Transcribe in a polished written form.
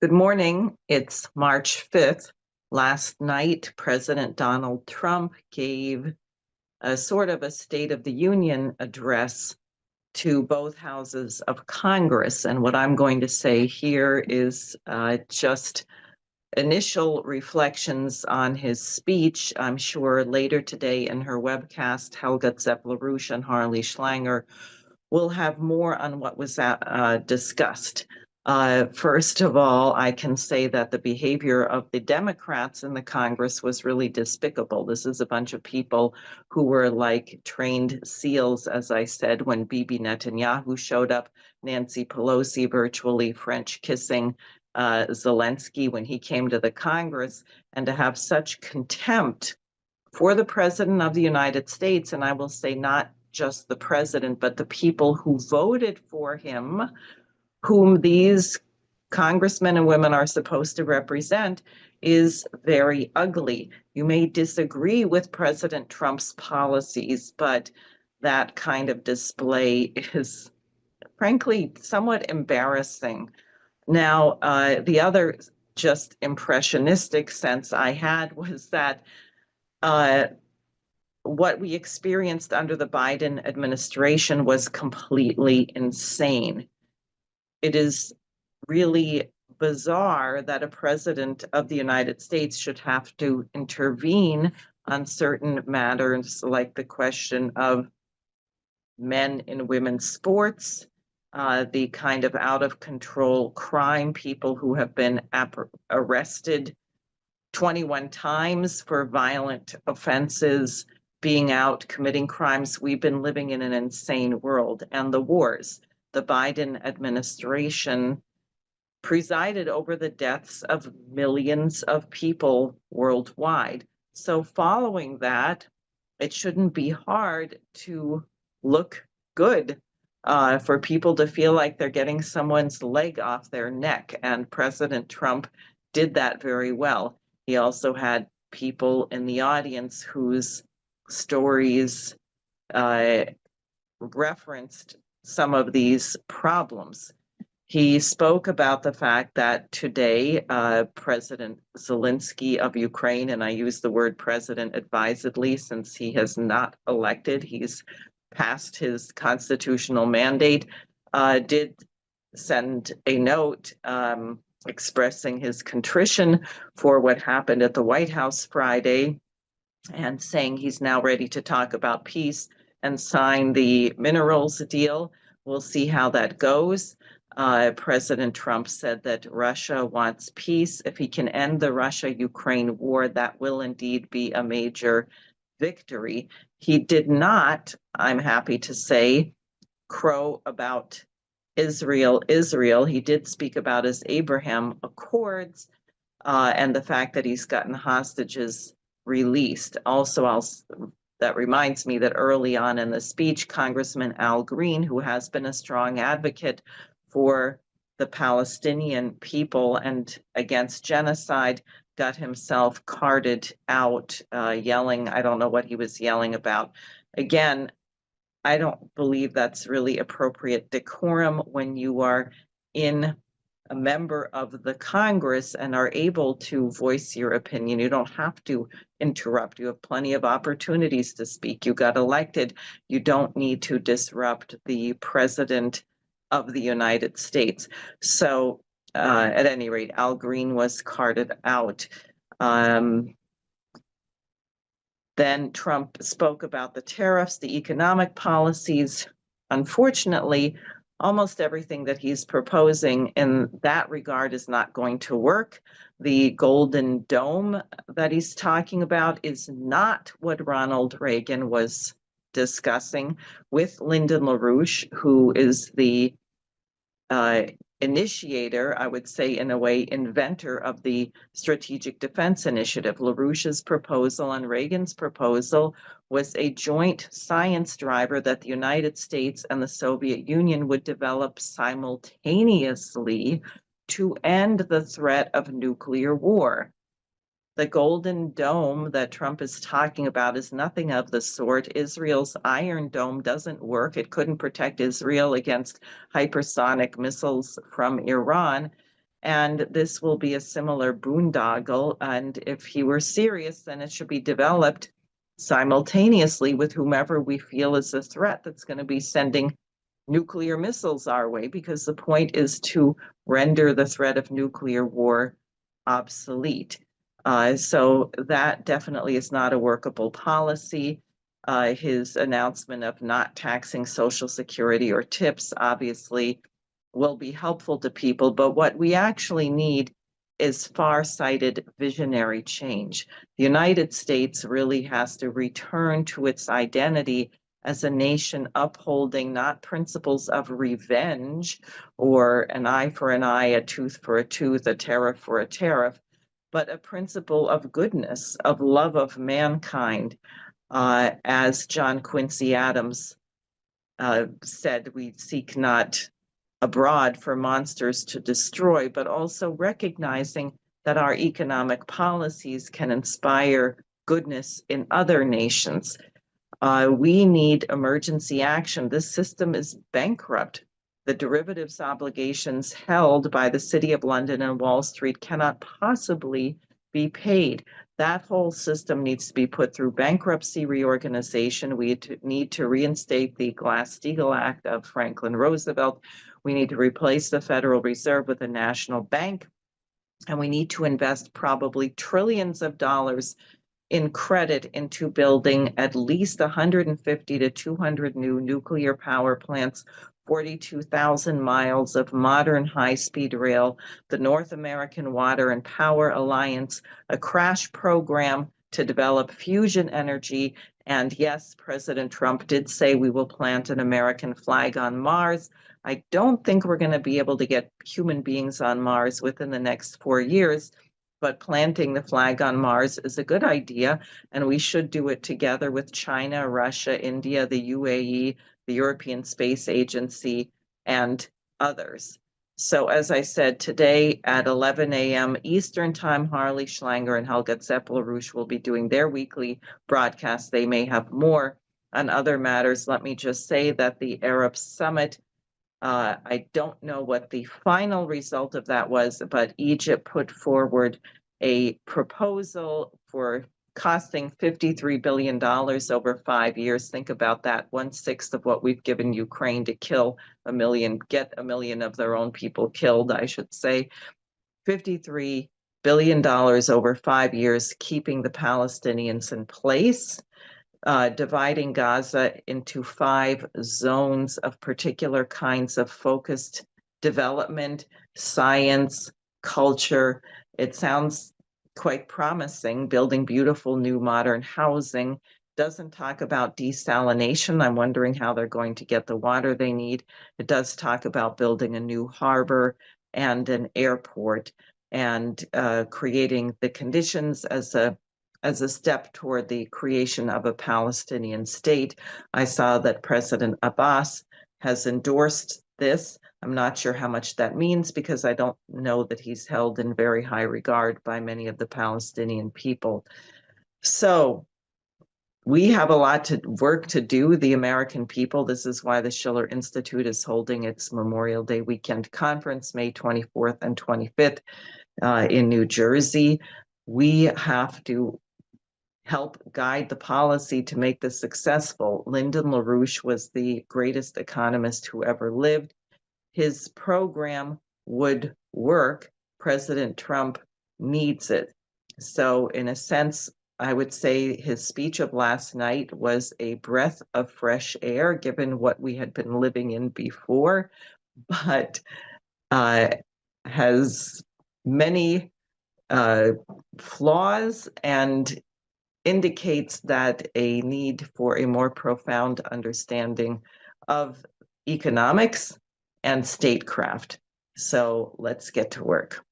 Good morning. It's March 5th. Last night, President Donald Trump gave a sort of a State of the Union address to both houses of Congress. And what I'm going to say here is just initial reflections on his speech. I'm sure later today in her webcast, Helga Zepp-LaRouche and Harley Schlanger will have more on what was discussed. First of all, I can say that the behavior of the Democrats in the Congress was really despicable. This is a bunch of people who were like trained SEALs, as I said, when Bibi Netanyahu showed up, Nancy Pelosi virtually French kissing Zelensky when he came to the Congress, and to have such contempt for the President of the United States, and I will say not just the president, but the people who voted for him, whom these congressmen and women are supposed to represent, is very ugly. You may disagree with President Trump's policies, but that kind of display is frankly somewhat embarrassing. Now, the other just impressionistic sense I had was that what we experienced under the Biden administration was completely insane. It is really bizarre that a president of the United States should have to intervene on certain matters like the question of men and women's sports, the kind of out of control crime, people who have been arrested 21 times for violent offenses, being out, committing crimes. We've been living in an insane world. And the wars. The Biden administration presided over the deaths of millions of people worldwide. So following that, it shouldn't be hard to look good, for people to feel like they're getting someone's leg off their neck. And President Trump did that very well. He also had people in the audience whose stories referenced some of these problems. He spoke about the fact that today, President Zelensky of Ukraine, and I use the word president advisedly since he has not elected, he's passed his constitutional mandate, did send a note expressing his contrition for what happened at the White House Friday, and saying he's now ready to talk about peace and sign the minerals deal. We'll see how that goes. President Trump said that Russia wants peace. If he can end the Russia-Ukraine war, that will indeed be a major victory. He did not, I'm happy to say, crow about Israel. He did speak about his Abraham Accords and the fact that he's gotten hostages released. Also, that reminds me that early on in the speech, Congressman Al Green, who has been a strong advocate for the Palestinian people and against genocide, got himself carted out, yelling. I don't know what he was yelling about. Again, I don't believe that's really appropriate decorum when you are a member of the Congress and are able to voice your opinion. You don't have to interrupt. You have plenty of opportunities to speak. You got elected. You don't need to disrupt the president of the United States. So at any rate, Al Green was carted out. Then Trump spoke about the tariffs, the economic policies. Unfortunately, almost everything that he's proposing in that regard is not going to work. The Golden Dome that he's talking about is not what Ronald Reagan was discussing with Lyndon LaRouche, who is the initiator, I would say, in a way, inventor of the Strategic Defense Initiative. LaRouche's proposal and Reagan's proposal was a joint science driver that the United States and the Soviet Union would develop simultaneously to end the threat of nuclear war. The Golden Dome that Trump is talking about is nothing of the sort. Israel's Iron Dome doesn't work. It couldn't protect Israel against hypersonic missiles from Iran. And this will be a similar boondoggle. And if he were serious, then it should be developed simultaneously with whomever we feel is a threat that's going to be sending nuclear missiles our way, because the point is to render the threat of nuclear war obsolete. So that definitely is not a workable policy. His announcement of not taxing Social Security or tips obviously will be helpful to people, but what we actually need is far-sighted visionary change. The United States really has to return to its identity as a nation upholding not principles of revenge or an eye for an eye, a tooth for a tooth, a tariff for a tariff, but a principle of goodness, of love of mankind. As John Quincy Adams said, we seek not abroad for monsters to destroy, but also recognizing that our economic policies can inspire goodness in other nations. We need emergency action. This system is bankrupt. The derivatives obligations held by the City of London and Wall Street cannot possibly be paid. That whole system needs to be put through bankruptcy reorganization. We need to reinstate the Glass-Steagall Act of Franklin Roosevelt. We need to replace the Federal Reserve with a national bank. And we need to invest probably trillions of dollars in credit into building at least 150 to 200 new nuclear power plants, 42,000 miles of modern high-speed rail, the North American Water and Power Alliance, a crash program to develop fusion energy. And yes, President Trump did say we will plant an American flag on Mars. I don't think we're going to be able to get human beings on Mars within the next 4 years, but planting the flag on Mars is a good idea, and we should do it together with China, Russia, India, the UAE, the European Space Agency, and others. So as I said, today at 11 a.m. Eastern Time, Harley Schlanger and Helga Zeppel-Rouge will be doing their weekly broadcast. They may have more on other matters. Let me just say that the Arab Summit, I don't know what the final result of that was, but Egypt put forward a proposal for costing $53 billion over 5 years. Think about that, 1/6 of what we've given Ukraine to kill a million, get a million of their own people killed, I should say. $53 billion over 5 years, keeping the Palestinians in place. Dividing Gaza into 5 zones of particular kinds of focused development, science, culture. It sounds quite promising, building beautiful new modern housing. Doesn't talk about desalination. I'm wondering how they're going to get the water they need. It does talk about building a new harbor and an airport, and creating the conditions as a step toward the creation of a Palestinian state. I saw that President Abbas has endorsed this. I'm not sure how much that means, because I don't know that he's held in very high regard by many of the Palestinian people. So we have a lot to work to do, the American people. This is why the Schiller Institute is holding its Memorial Day weekend conference, May 24th and 25th in New Jersey. We have to help guide the policy to make this successful. Lyndon LaRouche was the greatest economist who ever lived. His program would work. President Trump needs it. So in a sense, I would say his speech of last night was a breath of fresh air, given what we had been living in before, but has many flaws and indicates that a need for a more profound understanding of economics and statecraft. So let's get to work.